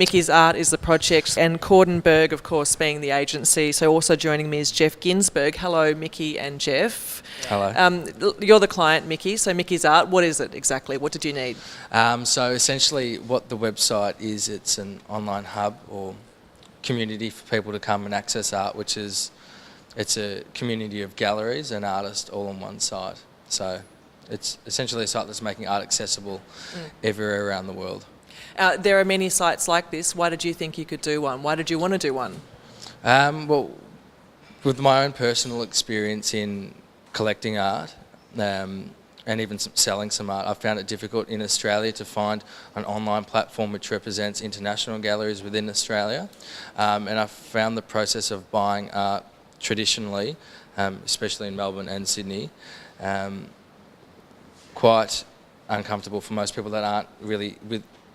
Mickys Art is the project, and Berg, of course, being the agency. So also joining me is Jeff Ginsberg. Hello, Micky and Jeff. Hello. You're the client, Micky. So Mickys Art, what is it exactly? What did you need? So essentially what the website is, it's an online hub or community for people to come and access art, it's a community of galleries and artists all on one site. So it's essentially a site that's making art accessible everywhere around the world. There are many sites like this. Why did you think you could do one? Why did you want to do one? Well, with my own personal experience in collecting art and even selling some art, I found it difficult in Australia to find an online platform which represents international galleries within Australia. And I found the process of buying art traditionally, especially in Melbourne and Sydney, quite uncomfortable for most people that aren't really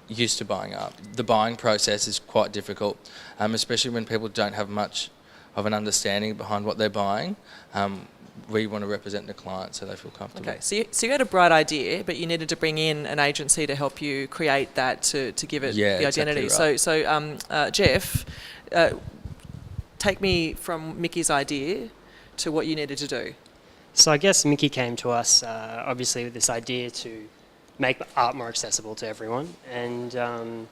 used to buying art. The buying process is quite difficult, especially when people don't have much of an understanding behind what they're buying. We want to represent the client so they feel comfortable. Okay, so you had a bright idea, but you needed to bring in an agency to help you create that, to give it the identity. Exactly right. So Jeff, take me from Micky's idea to what you needed to do. So I guess Micky came to us obviously with this idea to make art more accessible to everyone, and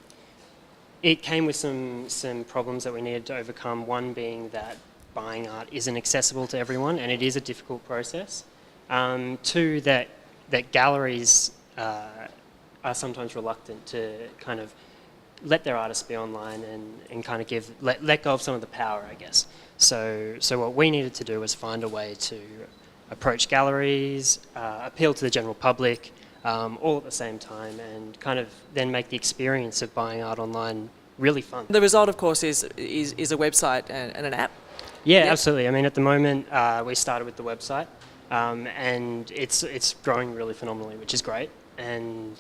it came with some problems that we needed to overcome. One being that buying art isn't accessible to everyone, and it is a difficult process. Two, that galleries are sometimes reluctant to kind of let their artists be online and kind of let go of some of the power, I guess. So what we needed to do was find a way to approach galleries, appeal to the general public, all at the same time, and kind of then make the experience of buying art online really fun. The result, of course, is a website and an app. Yeah, Yep. Absolutely. I mean, at the moment, we started with the website, and it's growing really phenomenally, which is great. And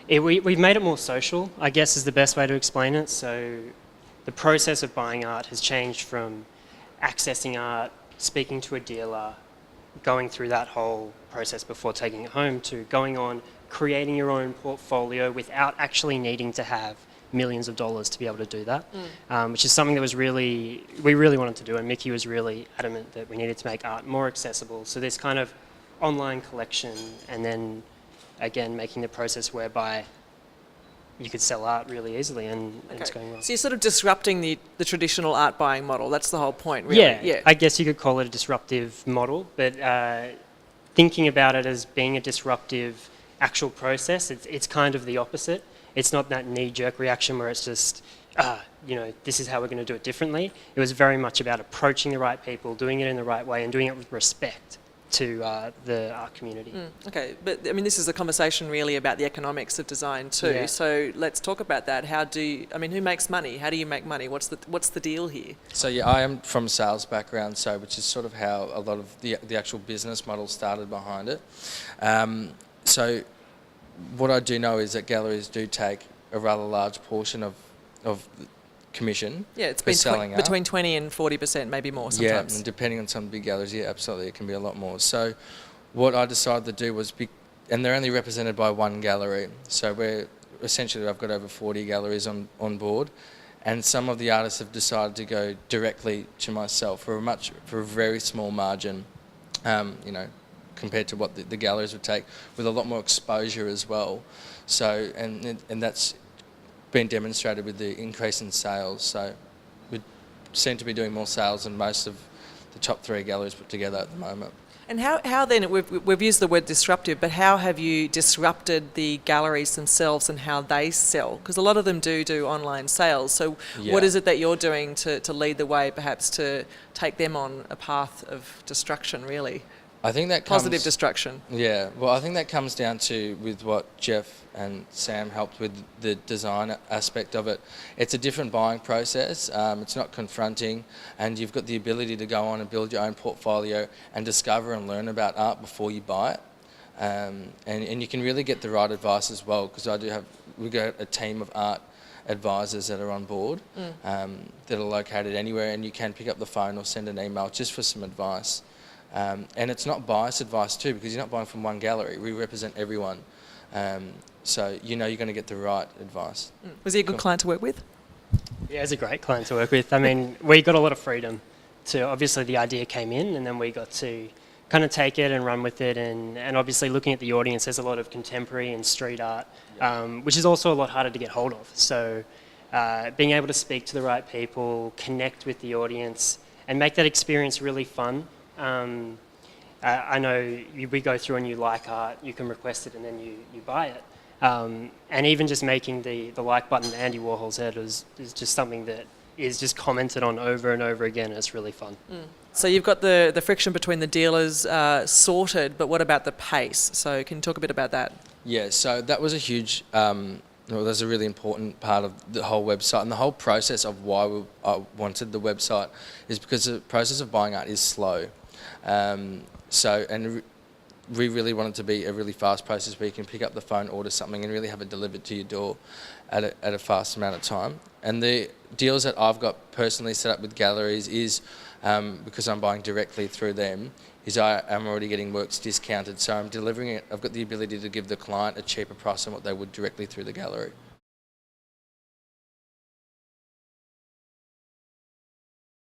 we've made it more social, I guess, is the best way to explain it. So the process of buying art has changed from accessing art, speaking to a dealer, going through that whole process before taking it home, to going on, creating your own portfolio without actually needing to have millions of dollars to be able to do that, which is something that we really wanted to do, and Micky was really adamant that we needed to make art more accessible. So this kind of online collection, and then again making the process whereby you could sell art really easily, and it's going well. So you're sort of disrupting the traditional art buying model. That's the whole point, really. Yeah, I guess you could call it a disruptive model, but thinking about it as being a disruptive actual process, it's kind of the opposite. It's not that knee-jerk reaction where it's just, this is how we're going to do it differently. It was very much about approaching the right people, doing it in the right way, and doing it with respect to the art community. Okay, but I mean, this is a conversation really about the economics of design too. Yeah. So let's talk about that. Who makes money? How do you make money? What's the deal here? So yeah, I am from a sales background, which is sort of how a lot of the actual business model started behind it. So what I do know is that galleries do take a rather large portion of the commission. Yeah, it's for selling art. between 20 and 40%, maybe more sometimes. Yeah, and depending on some big galleries, yeah, absolutely, it can be a lot more. So what I decided to do was, and they're only represented by one gallery, so I've got over 40 galleries on board, and some of the artists have decided to go directly to myself for a very small margin, compared to what the galleries would take, with a lot more exposure as well. So, and that's been demonstrated with the increase in sales. So we seem to be doing more sales than most of the top 3 galleries put together at the moment. And how then, we've used the word disruptive, but how have you disrupted the galleries themselves and how they sell? Because a lot of them do online sales. So what is it that you're doing to lead the way, perhaps to take them on a path of destruction, really? I think that positive destruction. Yeah, well, I think that comes down to with what Jeff and Sam helped with, the design aspect of it. It's a different buying process. It's not confronting, and you've got the ability to go on and build your own portfolio and discover and learn about art before you buy it. And you can really get the right advice as well, because we got a team of art advisors that are on board that are located anywhere, and you can pick up the phone or send an email just for some advice. And it's not biased advice too, because you're not buying from one gallery. We represent everyone. So you know you're going to get the right advice. Was he a good client to work with? Yeah, he's a great client to work with. I mean, we got a lot of freedom to, obviously the idea came in and then we got to kind of take it and run with it, and obviously looking at the audience, there's a lot of contemporary and street art, which is also a lot harder to get hold of. So being able to speak to the right people, connect with the audience, and make that experience really fun. I know we go through and you like art, you can request it and then you buy it. And even just making the like button Andy Warhol's head is just something that is just commented on over and over again. And it's really fun. So you've got the friction between the dealers sorted, but what about the pace? So can you talk a bit about that? Yeah, so that was a huge, that's a really important part of the whole website, and the whole process of why I wanted the website is because the process of buying art is slow. We really want it to be a really fast process where you can pick up the phone, order something, and really have it delivered to your door at a fast amount of time. And the deals that I've got personally set up with galleries is, because I'm buying directly through them, is I am already getting works discounted. So I'm delivering it, I've got the ability to give the client a cheaper price than what they would directly through the gallery.